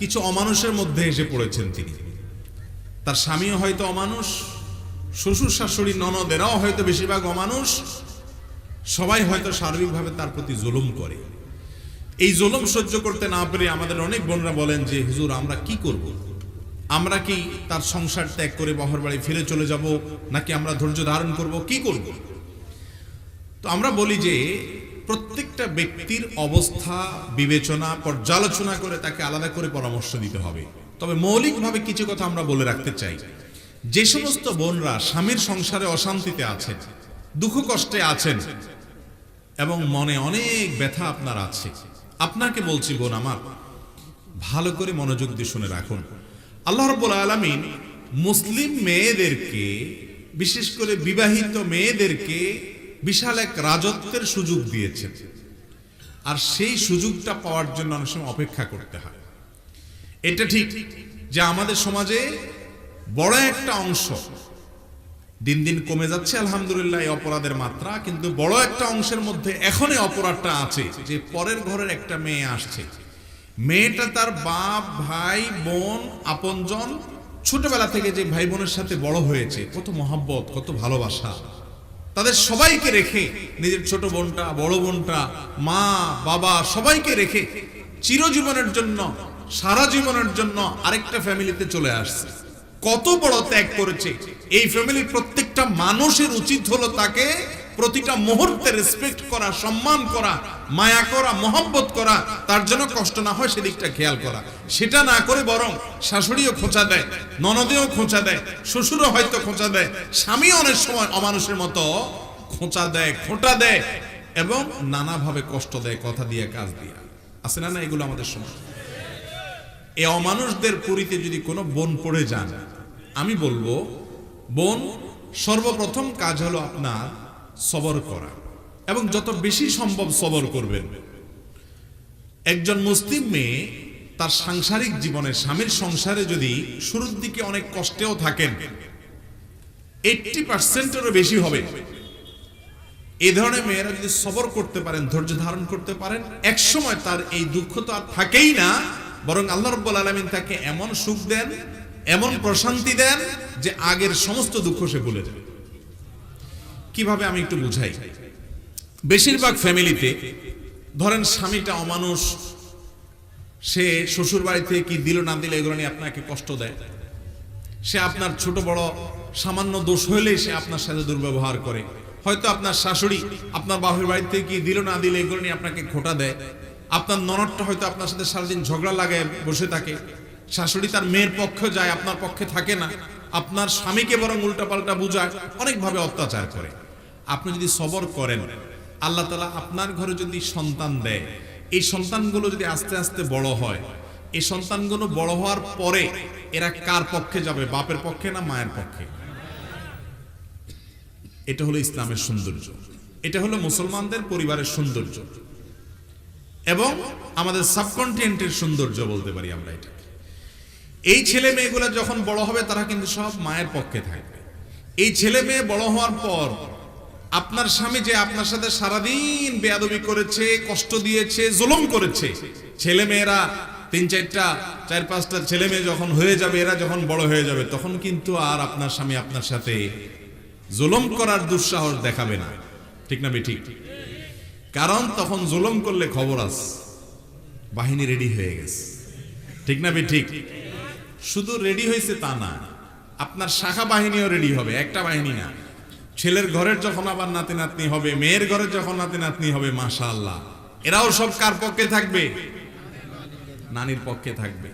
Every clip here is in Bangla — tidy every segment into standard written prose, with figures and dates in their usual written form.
কিছু অমানুষের মধ্যে এসে পড়েছেন তিনি। তার স্বামীও হয়তো অমানুষ, শ্বশুর শাশুড়ি ননদেরাও হয়তো বেশিরভাগ অমানুষ, সবাই হয়তো সার্বিকভাবে তার প্রতি জুলুম করে। এই জুলুম সহ্য করতে না পেরে আমাদের অনেক বোনরা বলেন যে হুজুর আমরা কি করব, আমরা কি তার সংসার ত্যাগ করে বাহর বাড়ি ফিরে চলে যাব, নাকি আমরা ধৈর্য ধারণ করব, কি করব? তো আমরা বলি যে প্রত্যেকটা ব্যক্তির অবস্থা বিবেচনা পর্যালোচনা করে তাকে আলাদা করে পরামর্শ দিতে হবে। তবে মৌলিকভাবে কিছু কথা আমরা বলে রাখতে চাই। যে সমস্ত বোনরা স্বামীর সংসারে অশান্তিতে আছেন, দুঃখ কষ্টে আছেন এবং মনে অনেক ব্যথা আপনার আছে, আপনাকে বলছি বোন আমার, ভালো করে মনোযোগ দিয়ে শুনে রাখুন। আল্লাহ রাব্বুল আলামিন মুসলিম মেয়েদেরকে, বিশেষ করে বিবাহিত মেয়েদেরকে বিশাল এক রাজত্বের সুযোগ দিয়েছেন। আর সেই সুযোগটা পাওয়ার জন্য অনেক সময় অপেক্ষা করতে হয়। এটা ঠিক যে আমাদের সমাজে বড় একটা অংশ দিন দিন কমে যাচ্ছে আলহামদুলিল্লাহ এই অপরাধের মাত্রা, কিন্তু বড় একটা অংশের মধ্যে এখনই অপরাধটা আছে যে পরের ঘরের একটা মেয়ে আসছে, মেয়েটা তার বাপ ভাই বোন আপনজন ছোটবেলা থেকে যে ভাই বোনের সাথে বড় হয়েছে, কত মহাব্বত কত ভালোবাসা, তাদের সবাইকে রেখে, নিজের ছোট বোনটা বড় বোনটা মা বাবা সবাইকে রেখে চিরজীবনের জন্য সারা জীবনের জন্য আরেকটা ফ্যামিলিতে চলে আসছে। কত বড় ত্যাগ করেছে। এই ফ্যামিলির প্রত্যেকটা মানুষের উচিত হলো তাকে প্রতিটা মুহূর্তে রেসপেক্ট করা, সম্মান করা, মায়া করা, মহব্বত করা, তার জন্য কষ্ট না হয় সেদিকটা খেয়াল করা। সেটা না করে বরং শাশুড়িও খোঁচা দেয়, ননদেও খোঁচা দেয়, শ্বশুরও হয়তো খোঁচা দেয়, স্বামী অনেক সময় অমানুষের মতো খোঁচা দেয়, খোঁটা দেয় এবং নানাভাবে কষ্ট দেয়, কথা দিয়ে কাজ দিয়ে। আছে না এগুলো আমাদের সমাজ? এই অমানুষদের পুরীতে যদি কোনো বোন পড়ে যান, আমি বলবো বোন সর্বপ্রথম কাজ হলো আপনার সবর করা, এবং যত বেশি সম্ভব সবর করবেন। একজন মুসলিম মেয়ে তার সাংসারিক জীবনে স্বামীর সংসারে যদি শুরুর দিকে অনেক কষ্টেও থাকেন, 80%-এরও বেশি হবে। এই ধরনের মেয়েরা যদি সবর করতে পারেন, ধৈর্য ধারণ করতে পারেন, একসময় তার এই দুঃখ তো আর থাকেই না, বরং আল্লাহ রাব্বুল আলামিন তাকে এমন সুখ দেন, এমন প্রশান্তি দেন যে আগের সমস্ত দুঃখ সে ভুলে যায়। কিভাবে আমি একটু বুঝাই। বেশিরভাগ ফ্যামিলিতে ধরেন স্বামীটা অমানুষ, সে শ্বশুর বাড়িতে কি দিল না দিল এগুলো নিয়ে আপনাকে কষ্ট দেয়, সে আপনার ছোট বড় সামান্য দোষ হইলেই সে আপনার সাথে দুর্ব্যবহার করে, হয়তো আপনার শাশুড়ি আপনার বাপের বাড়িতে কি দিল না দিল এগুলো নিয়ে আপনাকে খোঁটা দেয়, আপনার ননদটা হয়তো আপনার সাথে সারাদিন ঝগড়া লাগায় বসে থাকে, শাশুড়ি তার মেয়ের পক্ষে যায়, আপনার পক্ষে থাকে না, আপনার স্বামীকে বরং উল্টাপাল্টা বুঝায়, অনেকভাবে অত্যাচার করে। আপনি যদি সবর করেন, আল্লাহ তাআলা আপনার ঘরে যদি সন্তান দেয়, এই সন্তানগুলো যদি আস্তে আস্তে বড় হয়, এই সন্তানগুলো বড় হওয়ার পরে এরা কার পক্ষে যাবে, বাপের পক্ষে না মায়ের পক্ষে? এটা হলো ইসলামের সৌন্দর্য, এটা হলো মুসলমানদের পরিবারের সৌন্দর্য এবং আমাদের সাবকন্টিনেন্টের সৌন্দর্য বলতে পারি আমরা এটা। এই ছেলে মেয়েগুলো যখন বড় হবে তারা কিন্তু সব মায়ের পক্ষে থাকবে। এই ছেলে মেয়ে বড় হওয়ার পর আপনার স্বামী যে আপনার সাথে সারাদিন বেয়াদবি করেছে, কষ্ট দিয়েছে, জুলুম করেছে, ছেলে মেয়েরা 3-4টা 4-5টা ছেলে মেয়ে যখন হয়ে যাবে, এরা যখন বড় হয়ে যাবে, তখন কিন্তু আর আপনার স্বামী আপনার সাথে জুলুম করার দুঃসাহস দেখাবে না। ঠিক না বেঠিক? কারণ তখন জুলুম করলে খবর আছে, বাহিনী রেডি হয়ে গেছে। ঠিক না বেঠিক? শুধু রেডি হয়েছে তা না, আপনার শাখা বাহিনীও রেডি হবে, একটা বাহিনী না। ছেলের ঘরের যখন আবার নাতি নাতনি হবে, মেয়ের ঘরের যখন নাতি নাতনি হবে, মাশাআল্লাহ, এরাও সব কার পক্ষে থাকবে? নানির পক্ষে থাকবে।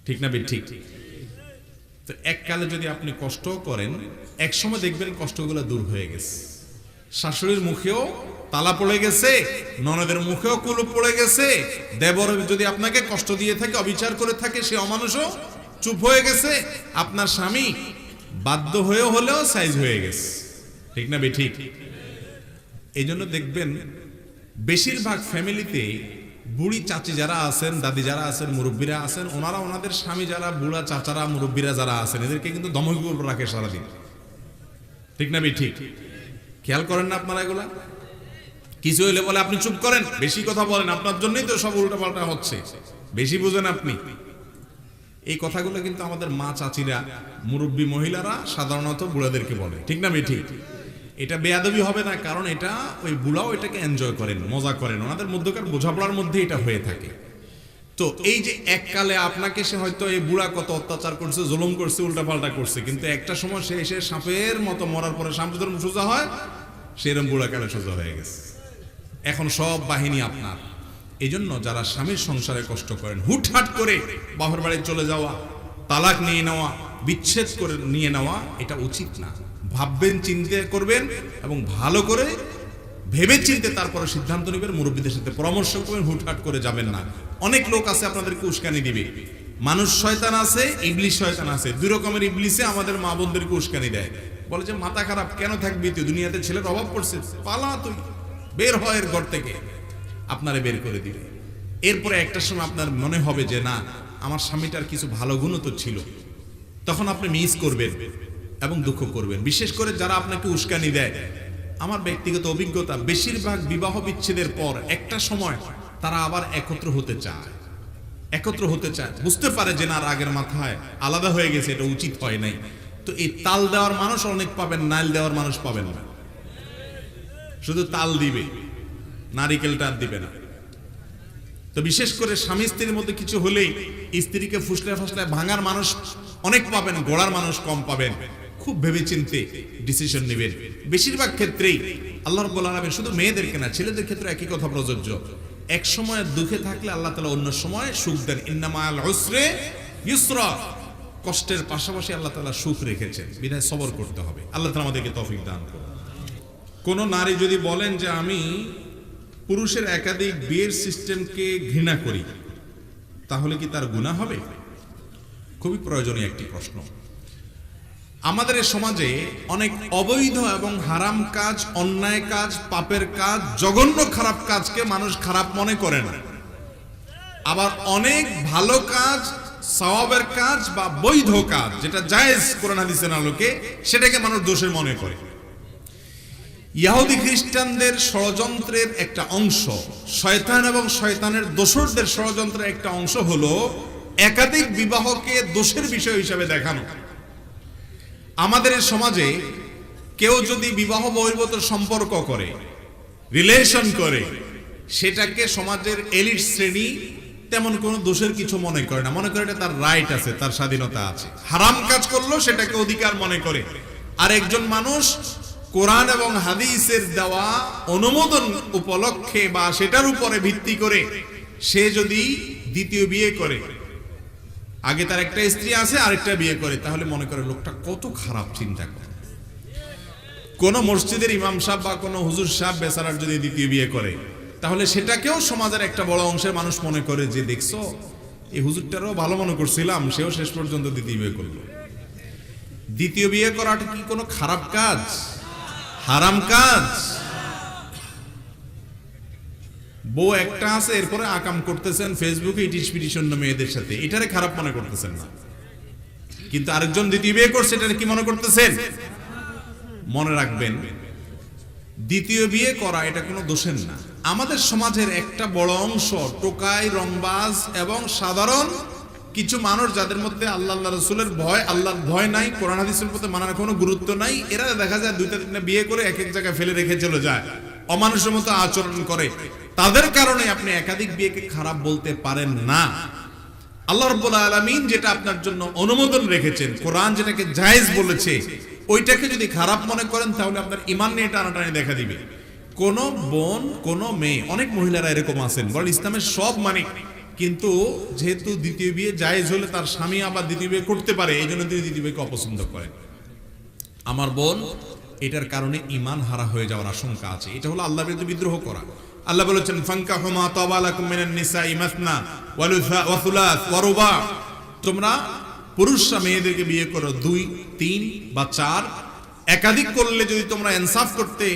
ঠিক না বেঠিক? তো এককালে যদি আপনি কষ্ট করেন, এক সময় দেখবেন কষ্টগুলো দূর হয়ে গেছে, শাশুড়ির মুখেও তালা পড়ে গেছে, ননদের মুখেও কুলুপ পড়ে গেছে, দেবর যদি আপনাকে কষ্ট দিয়ে থাকে, অবিচার করে থাকে, সে অমানুষও চুপ হয়ে গেছে, আপনার স্বামী বাধ্য হয়েও হলেও সাইজ হয়ে গেছে। ঠিক না বেঠিক? এই জন্য দেখবেন বেশিরভাগ ফ্যামিলিতে বুড়ি চাচি যারা আছেন, দাদি যারা আছেন, মুরব্বীরা আছেন, ওনারা ওনাদের স্বামী যারা বুড়া চাচারা মুরব্বীরা যারা আছেন, এদেরকে কিন্তু দমক রাখে সারাদিন। ঠিক না বেঠিক? খেয়াল করেন না আপনারা এগুলা? কিছু হইলে বলে আপনি চুপ করেন, বেশি কথা বলেন, আপনার জন্যই তো সব উল্টাপাল্টা হচ্ছে। বেশি বোঝেন আপনি। এই কথাগুলো কিন্তু আমাদের মা চাচিরা, মুরব্বী মহিলারা সাধারণত বুড়াদেরকে বলে, ঠিক না ঠিক? এটা বেয়াদবি হবে না, কারণ এটা ওই বুড়াও এটাকে এনজয় করেন, মজা করেন, ওনাদের মধ্যকার বোঝাপড়ার মধ্যে এটা হয়ে থাকে। তো এই যে এককালে আপনাকে সে হয়তো এই বুড়া কত অত্যাচার করছে, জুলুম করছে, উল্টাপাল্টা করছে, কিন্তু একটা সময় সে এসে সাপের মতো মরার পরে সামুদ্র সোজা হয়, সেরকম বুড়া কালে সোজা হয়ে গেছে। এখন সব বাহিনী আপনার। এই জন্য যারা স্বামীর সংসারে কষ্ট করেন, হুটহাট করে বাপের বাড়ি চলে যাওয়া, তালাক নিয়ে নেওয়া, বিচ্ছেদ করে নিয়ে নেওয়া, এটা উচিত না। ভাববেন, চিন্তা করবেন এবং ভালো করে ভেবে চিন্তে তারপরে সিদ্ধান্ত নেবেন, মুরব্বীদের সাথে পরামর্শ করবেন, হুটহাট করে যাবেন না। অনেক লোক আছে আপনাদেরকে উস্কানি দিবে। মানুষ শয়তান আছে, ইবলিশ শয়তান আছে। দুই রকমের ইবলিশে আমাদের মা বোনদেরকে উস্কানি দেয়, বলে যে মাথা খারাপ, কেন থাকবি তুই, দুনিয়াতে ছেলের অভাব পড়ছে, পালা তুই, বের হয় এর ঘর থেকে, আপনারে বের করে দিবে। এরপরে একটা সময় আপনার মনে হবে যে না, আমার স্বামীটার কিছু ভালো গুণও তো ছিল, তখন আপনি মিস করবেন এবং দুঃখ করবেন। বিশেষ করে যারা আপনাকে উস্কানি দেয়, আমার ব্যক্তিগত অভিজ্ঞতা, বেশিরভাগ বিবাহ বিচ্ছেদের পর একটা সময় তারা আবার একত্র হতে চায়, বুঝতে পারে যে না, রাগের মাথায় আলাদা হয়ে গেছে, এটা উচিত হয় নাই। তো এই তাল দেওয়ার মানুষ অনেক পাবেন, নাইল দেওয়ার মানুষ পাবেন না। শুধু তাল দিবে, নারিকেলটা আর দিবে না। তো বিশেষ করে স্বামী স্ত্রীর মধ্যে কিছু হলেই স্ত্রীকে ফুসলায় ফুসলায় ভাঙার মানুষ অনেক পাবেন, গোড়ার মানুষ কম পাবেন। খুব ভেবেচিন্তে ডিসিশন নেবেন। বেশিরভাগ ক্ষেত্রেই আল্লাহ রাব্বুল আলামিন, শুধু মেয়েদেরকে না, ছেলেদের ক্ষেত্রে একই কথা প্রযোজ্য। এক সময় দুঃখে থাকলে আল্লাহ তাআলা অন্য সময় সুখ দেন। ইন্না মাআল উসরি ইউসরা, কষ্টের পাশাপাশি আল্লাহ তাআলা সুখ রেখেছেন, বিধায় সবর করতে হবে। আল্লাহ তাআলা আমাদেরকে তৌফিক দান করুন। কোন নারী যদি বলেন যে আমি পুরুষের একাধিক বিয়ের সিস্টেমকে ঘৃণা করি, তাহলে কি তার গুনাহ হবে? খুবই প্রয়োজনীয় একটি প্রশ্ন। আমাদের এই সমাজে অনেক অবৈধ এবং হারাম কাজ, অন্যায় কাজ, পাপের কাজ, জঘন্য খারাপ কাজকে মানুষ খারাপ মনে করে না। আবার অনেক ভালো কাজ, সওয়াবের কাজ বা বৈধ কাজ, যেটা জায়েজ কোরআন হাদিসের আলোকে, সেটাকে মানুষ দোষের মনে করে। ইহুদি খ্রিস্টানদের ষড়যন্ত্রের একটা অংশ, শয়তান এবং শয়তানের দোসরদের ষড়যন্ত্রের একটা অংশ হলো একাধিক বিবাহকে দোষের বিষয় হিসেবে দেখানো। আমাদের সমাজে কেউ যদি বিবাহ বহির্ভূত সম্পর্ক করে, রিলেশন করে, সেটাকে সমাজের এলিট শ্রেণী তেমন কোনো দোষের কিছু মনে করে না, মনে করে এটা তার রাইট আছে, তার স্বাধীনতা আছে। হারাম কাজ করলো সেটাকে অধিকার মনে করে। আর একজন মানুষ কোরআন এবং হাদিসের দেওয়া অনুমোদন উপলক্ষে বা সেটার উপরে ভিত্তি করে সে যদি দ্বিতীয় বিয়ে করে, আগে তার একটা স্ত্রী আছে, আরেকটা বিয়ে করে, তাহলে মনে করে লোকটা কত খারাপ। চিন্তা করে, কোন মসজিদের ইমাম সাহেব বা কোন হুজুর সাহেব বেচারার যদি দ্বিতীয় বিয়ে করে, তাহলে সেটাকেও সমাজের একটা বড় অংশের মানুষ মনে করে যে দেখছো, এই হুজুরটারও ভালো মনে করছিলাম, সেও শেষ পর্যন্ত দ্বিতীয় বিয়ে করলো। দ্বিতীয় বিয়ে করাটা কি কোনো খারাপ কাজ, হারাম কাজ? বউ একটা আছে, এরপরে আকাম করতেছেন ফেসবুকে ইটিশ পিটিশন মেয়েদের সাথে, এটারে খারাপ মনে করতেছেন না, কিন্তু আরেকজন দ্বিতীয় বিয়ে করছে, এটারে কি মনে করতেছেন? মনে রাখবেন, দ্বিতীয় বিয়ে করা এটা কোনো দোষের না। আমাদের সমাজের একটা বড় অংশ টোকাই, রংবাজ এবং সাধারণ কিছু মানুষ, যাদের মধ্যে আল্লাহ রাসূলের ভয়, আল্লাহর ভয় নাই, কোরআন হাদিসের প্রতি মানার কোনো গুরুত্ব নাই, এরা দেখা যায় দুইটা তিনটা বিয়ে করে এক এক জায়গায় ফেলে রেখে চলে যায়, অমানুষের মতো আচরণ করে। তাদের কারণে আপনি একাধিক বিয়েকে খারাপ বলতে পারেন না। আল্লাহ রাব্বুল আলামিন যেটা আপনার জন্য অনুমোদন রেখেছেন, কোরআন যেটাকে জায়েজ বলেছে, ওইটাকে যদি খারাপ মনে করেন, তাহলে আপনার ঈমান নিয়ে টানাটানি দেখা দিবে। কোন বোন, কোন মেয়ে, অনেক মহিলারা এরকম আছেন, বলেন ইসলামের সব মানে, কিন্তু যেহেতু দ্বিতীয় বিয়ে জায়েজ হলে তার স্বামী আবার দ্বিতীয় বিয়ে করতে পারে, এই জন্য তিনি দ্বিতীয় বিয়েকে অপছন্দ করেন। আমার বোন, এটার কারণে ঈমান হারা হয়ে যাওয়ার আশঙ্কা আছে। এটা হলো আল্লাহর বিরুদ্ধে বিদ্রোহ করা। আল্লাহ বলেছেন, ফানকাহু মা তাবা লাকুম মিনান নিসাই মাসনা ওয়া সুলাস ওয়া রুবা, তোমরা পুরুষরা মেয়েদেরকে বিয়ে করো 2, 3 বা 4। একাধিক করলে যদি তোমরা ইনসাফ করতে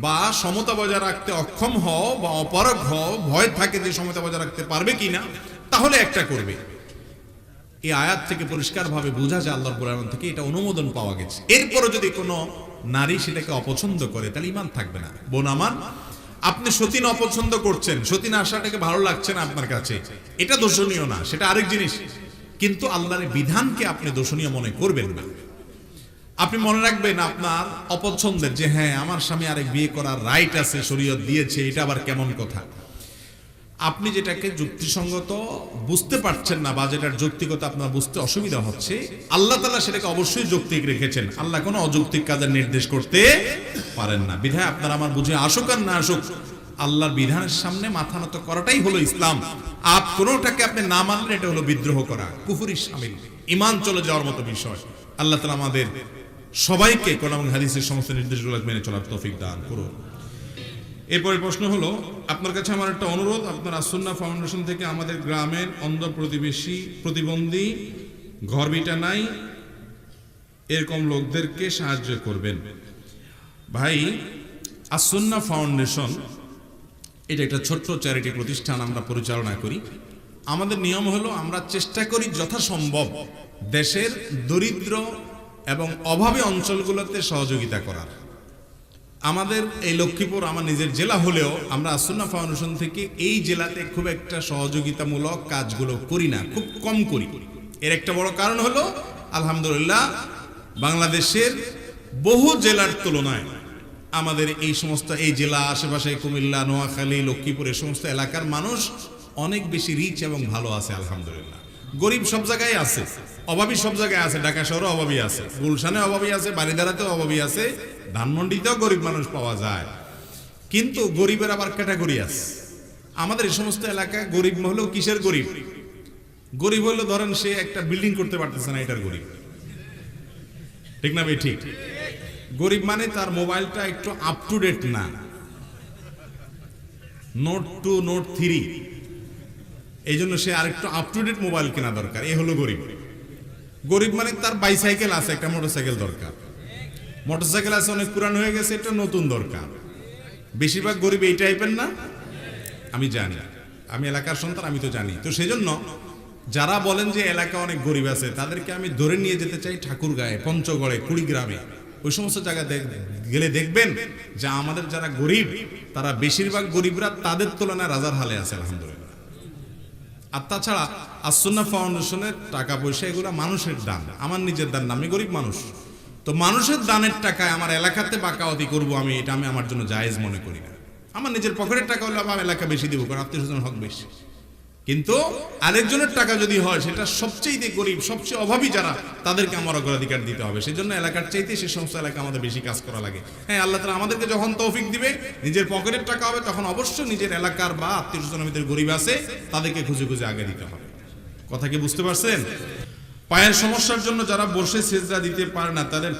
বা সমতা বজায় রাখতে অক্ষম হও বা অপারগ হও, ভয় থাকে যে সমতা বজায় রাখতে পারবে কিনা, তাহলে একটা করবে। এই আয়াত থেকে পরিষ্কারভাবে বোঝা যায় আল্লাহর কোরআন থেকে এটা অনুমোদন পাওয়া গেছে। এরপরও যদি কোনো নারী সেটাকে অপছন্দ করে, তাহলে ঈমান থাকবে না। বোন আমার, আপনি সতীন অপছন্দ করছেন, সতীন আসাটাকে ভালো লাগছে না আপনার কাছে, এটা দোষণীয় না, সেটা আরেক জিনিস। কিন্তু আল্লাহর বিধানকে আপনি দোষণীয় মনে করবেন না। আপনি মনে রাখবেন আপনার অপছন্দের, যে হ্যাঁ আমার স্বামী আরেক বিয়ে করার রাইট আছে, শরীয়ত দিয়েছে, এটা আবার কেমন কথা। আপনি যেটাকে যুক্তিসঙ্গত বুঝতে পারছেন না বা যেটার যৌক্তিকতা আপনার বুঝতে অসুবিধা হচ্ছে, আল্লাহ তাআলা সেটাকে অবশ্যই যৌক্তিক রেখেছেন। আল্লাহ কোনো অযৌক্তিক কাজের নির্দেশ করতে পারেন না। বিধায় আপনার আমার বুঝে আসুক আর না আসুক, আল্লাহর বিধানের সামনে মাথা নত করাটাই হলো ইসলাম। কোনোটাকে আপনি না মানলে এটা হলো বিদ্রোহ করা, কুফরি শামিল, ঈমান চলে যাওয়ার মতো বিষয়। আল্লাহ তাআলা আমাদের সবাইকে কোরআন এবং হাদিসের সমস্ত নির্দেশগুলো মেনে চলার তৌফিক দান করুন। এরপরে প্রশ্ন হলো, আপনার কাছে আমার একটা অনুরোধ, আপনার আসুন্নাহ ফাউন্ডেশন থেকে আমাদের গ্রামের অন্ধ প্রতিবেশী, প্রতিবন্ধী, ঘরবিটা নাই, এরকম লোকদেরকে সাহায্য করবেন। ভাই, আসুন্নাহ ফাউন্ডেশন এটা একটা ছোট্ট চ্যারিটি প্রতিষ্ঠান, আমরা পরিচালনা করি। আমাদের নিয়ম হলো আমরা চেষ্টা করি যথাসম্ভব দেশের দরিদ্র এবং অভাবী অঞ্চলগুলোতে সহযোগিতা করার। আমাদের এই লক্ষ্মীপুর আমার নিজের জেলা হলেও আমরা আসুন্নাহ ফাউন্ডেশন থেকে এই জেলাতে খুব একটা সহযোগিতামূলক কাজগুলো করি না, খুব কম করি। এর একটা বড় কারণ হলো, আলহামদুলিল্লাহ বাংলাদেশের বহু জেলার তুলনায় আমাদের এই সমস্ত এই জেলা আশেপাশে কুমিল্লা, নোয়াখালী, লক্ষ্মীপুর এই সমস্ত এলাকার মানুষ অনেক বেশি রিচ এবং ভালো আছে আলহামদুলিল্লাহ। গরিব সব জায়গায় আছে, অভাবী সব জায়গায় আছে, ঢাকা শহরে অভাবী আছে, গুলশানে অভাবী আছে, বারিধারাতেও অভাবী আছে, ধানমন্ডিতেও গরিব মানুষ পাওয়া যায়। কিন্তু গরিবের আবার ক্যাটাগরি আছে। আমাদের এই সমস্ত এলাকায় গরিব হলেও কিসের গরিব? গরিব হলো ধরেন সে একটা বিল্ডিং করতে পারতেছে না, এটার গরিব, ঠিক না ভাই? ঠিক। গরিব মানে তার মোবাইলটা একটু আপ টু ডেট না, নোট 2, নোট 3, এই জন্য সে আরেকটু আপ টু ডেট মোবাইল কেনা দরকার, এ হলো গরিব। গরিব মানে তার বাইসাইকেল আছে, একটা মোটরসাইকেল দরকার, মোটরসাইকেল আছে অনেক পুরান হয়ে গেছে, এটা নতুন দরকার। বেশিরভাগ গরিব এই টাইপের না? আমি জানি, আমি এলাকার সন্তান, আমি তো জানি। তো সেই জন্য যারা বলেন যে এলাকা অনেক গরিব আছে, তাদেরকে আমি ধরে নিয়ে যেতে চাই ঠাকুরগাঁয়ে, পঞ্চগড়ে, কুড়িগ্রামে, ওই সমস্ত জায়গায় গেলে দেখবেন যে আমাদের যারা গরিব তারা বেশিরভাগ গরিবরা তাদের তুলনায় রাজার হালে আছে আলহামদুলিল্লাহ। আর তাছাড়া আসুন্নাহ ফাউন্ডেশনের টাকা পয়সা এগুলো মানুষের দান, আমার নিজের দান না, আমি গরিব মানুষ। তো মানুষের দানের টাকায় আমার এলাকাতে বাকাওয়াতি করবো আমি, এটা আমি আমার জন্য জায়েজ মনে করি না। আমার নিজের পকেটের টাকা হলে আমার এলাকা বেশি দিব, কারণ আত্মীয় স্বজন হক বেশি। কিন্তু আরেকজনের টাকা যদি হয়, সেটা সবচেয়ে গরিব, সবচেয়ে অভাবী যারা, তাদেরকে আমার অগ্রাধিকার দিতে হবে। সেই জন্য এলাকার চাইতে সে সমস্ত এলাকা আমাদের বেশি কাজ করা লাগে। হ্যাঁ, আল্লাহ তাআলা আমাদেরকে যখন তৌফিক দিবে, নিজের পকেটের টাকা হবে, তখন অবশ্যই নিজের এলাকার বা আত্মীয় স্বজনের ভিতরে গরিব আছে, তাদেরকে খুঁজে খুঁজে আগে দিতে হবে। কথা কি বুঝতে পারছেন? পায়ের সমস্যার জন্য যারা বসে সিজদা দিতে পারে না, তাদের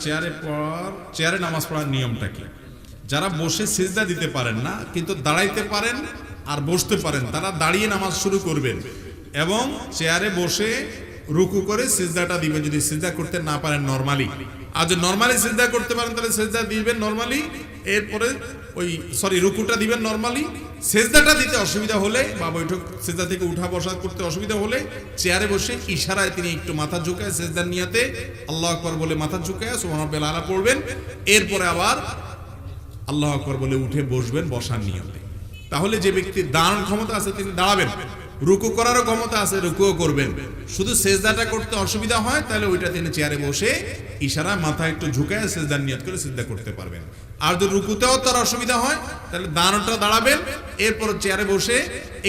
চেয়ারে নামাজ পড়ার নিয়মটা কি? যারা বসে সিজদা দিতে পারেন না কিন্তু দাঁড়াইতে পারেন আর বসতে পারেন, তারা দাঁড়িয়ে নামাজ শুরু করবেন এবং চেয়ারে বসে রুকু করে সিজদাটা দিবেন। যদি সিজদা করতে না পারেন নরমালি, আর যদি নরমালি সিজদা করতে পারেন তাহলে সিজদা দিবেন নরমালি, এরপরে রুকুটা দিবেন নরমালি। সিজদাটা দিতে অসুবিধা হলে বা বৈঠক সিজদা থেকে উঠা বসা করতে অসুবিধা হলে চেয়ারে বসে ইশারায় তিনি একটু মাথা ঝুঁকায় সিজদার নিয়াতে আল্লাহু আকবার বলে মাথা ঝুঁকায় সুবহান রাব্বিল আলা পড়বেন। এরপরে আবার আল্লাহু আকবার বলে উঠে বসবেন বসার নিয়তে। তাহলে যে ব্যক্তির দাঁড়ানোর ক্ষমতা আছে তিনি দাঁড়াবেন, রুকু করারও ক্ষমতা আছে রুকুও করবেন। শুধু সিজদাটা করতে অসুবিধা হয় তাহলে ওইটা তিনি চেয়ারে বসে ইশারা মাথা একটু ঝুঁকায় সিজদার নিয়ত করে সিজদা করতে পারবেন। আর যদি রুকুতেও তার অসুবিধা হয় তাহলে দাঁড়ানোটা দাঁড়াবেন, এরপর চেয়ারে বসে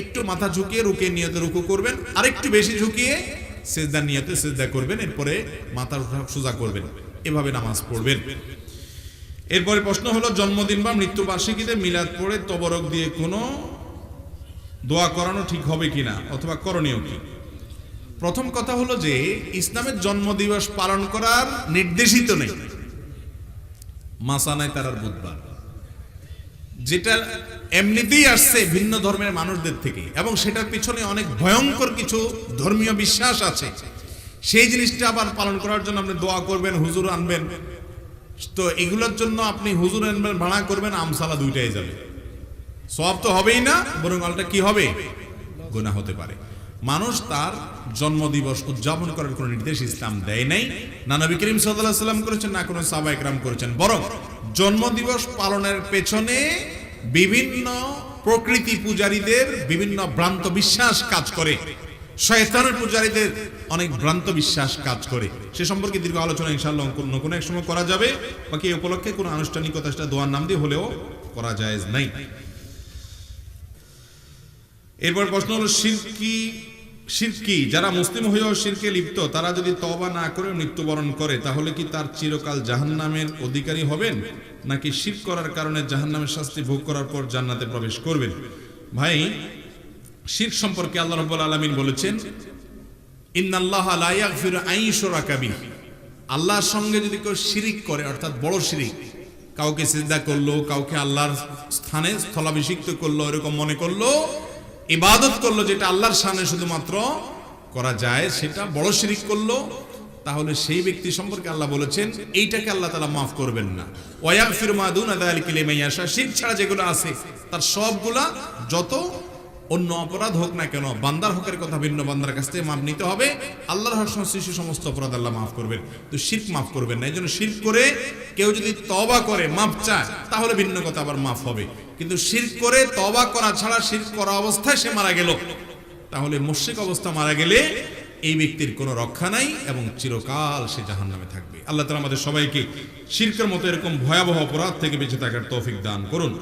একটু মাথা ঝুঁকিয়ে রুকে নিয়তে রুকু করবেন, আর একটু বেশি ঝুঁকিয়ে সিজদার নিয়তে সিজদা করবেন, এরপরে মাথা সোজা করবেন, এভাবে নামাজ পড়বেন। এরপরে প্রশ্ন হলো, জন্মদিন বা মৃত্যুবার্ষিকীতে মিলাদ পড়ে তবরক দিয়ে কোনো দোয়া করানো ঠিক হবে কিনা অথবা করণীয় কি? প্রথম কথা হলো যে ইসলামের জন্মদিবস পালন করার নির্দেশিত নেই মাসানায় তারার বুধবার, যেটা এমনিতেই আসছে ভিন্ন ধর্মের মানুষদের থেকে, এবং সেটার পিছনে অনেক ভয়ঙ্কর কিছু ধর্মীয় বিশ্বাস আছে। সেই জিনিসটা আবার পালন করার জন্য আপনি দোয়া করবেন, হুজুর আনবেন, তো এগুলোর জন্য আপনি হুজুর আনবেন, ভাড়া করবেন, আমসালা দুইটাই যাবে, সওয়াব তো হবেই না, বরং আলটা কি হবে? গুনাহ হতে পারে। মানুষ তার জন্মদিবস উদযাপন করার কোনো নির্দেশ ইসলাম দেয় নাই, না নবী করিম সাল্লাল্লাহু আলাইহি ওয়াসাল্লাম করেছেন, না কোনো সাহাবা একরাম করেছেন। বরং জন্মদিবস পালনের পেছনে বিভিন্ন প্রকৃতি পূজারীদের বিভিন্ন ভ্রান্ত বিশ্বাস কাজ করে, শয়তানের পূজারীদের অনেক ভ্রান্ত বিশ্বাস কাজ করে। সে সম্পর্কে দীর্ঘ আলোচনা ইনশাআল্লাহ কোনো এক সময় করা যাবে। বাকি এই উপলক্ষে কোনো আনুষ্ঠানিকতা সেটা দোয়ার নাম দিয়ে হলেও করা জায়েজ নাই। এরপর প্রশ্ন হলো শিরকি যারা মুসলিম হয়েও শিরকে লিপ্ত, তারা যদি তওবা না করে মৃত্যুবরণ করে তাহলে কি তার চিরকাল জাহান্নামের অধিকারী হবেন, নাকি শিরক করার কারণে জাহান্নামের শাস্তি ভোগ করার পর জান্নাতে প্রবেশ করবেন? ভাই, শিরক সম্পর্কে আল্লাহ রাব্বুল আলামিন বলেছেন, ইন্নাল্লাহা লা ইয়াগফিরু আন ইউশরাকা বিহি, আল্লাহর সঙ্গে যদি কেউ শিরিক করে, অর্থাৎ বড় শিরিক, কাউকে সিজদা করলো, কাউকে আল্লাহর স্থানে স্থলাভিষিক্ত করলো, এরকম মনে করলো, ইবাদত করলো যেটা আল্লাহর শানে শুধুমাত্র করা যায়, সেটা বড় শিরিক করলো, তাহলে সেই ব্যক্তি সম্পর্কে আল্লাহ বলেছেন এইটাকে আল্লাহ তাআলা মাফ করবেন না। ওয়া ইয়াগফিরু মা দুনা যালিকা লিমান ইয়াশা, শিরক ছাড়া যেগুলো আছে তার সবগুলা যত অন্য অপরাধ হোক না কেন, বান্দার হকের কথা ভিন্ন, বান্দার কাছ থেকে মাফ নিতে হবে। আল্লাহর হক সংশ্লিষ্ট সমস্ত অপরাধ আল্লাহ মাফ করবেন, তো শিরক মাফ করবেন না। এই জন্য শিরক করে কেউ যদি তওবা করে মাফ চায় তাহলে ভিন্ন কথা, আবার মাফ হবে। কিন্তু শিরক করে তওবা করা ছাড়া, শিরক করা অবস্থায় সে মারা গেল, তাহলে মুশরিক অবস্থা মারা গেলে এই ব্যক্তির কোনো রক্ষা নাই এবং চিরকাল সে জাহান্নামে থাকবে। আল্লাহ তাআলা আমাদের সবাইকে শিরকের মতো এরকম ভয়াবহ অপরাধ থেকে বেঁচে থাকার তৌফিক দান করুন।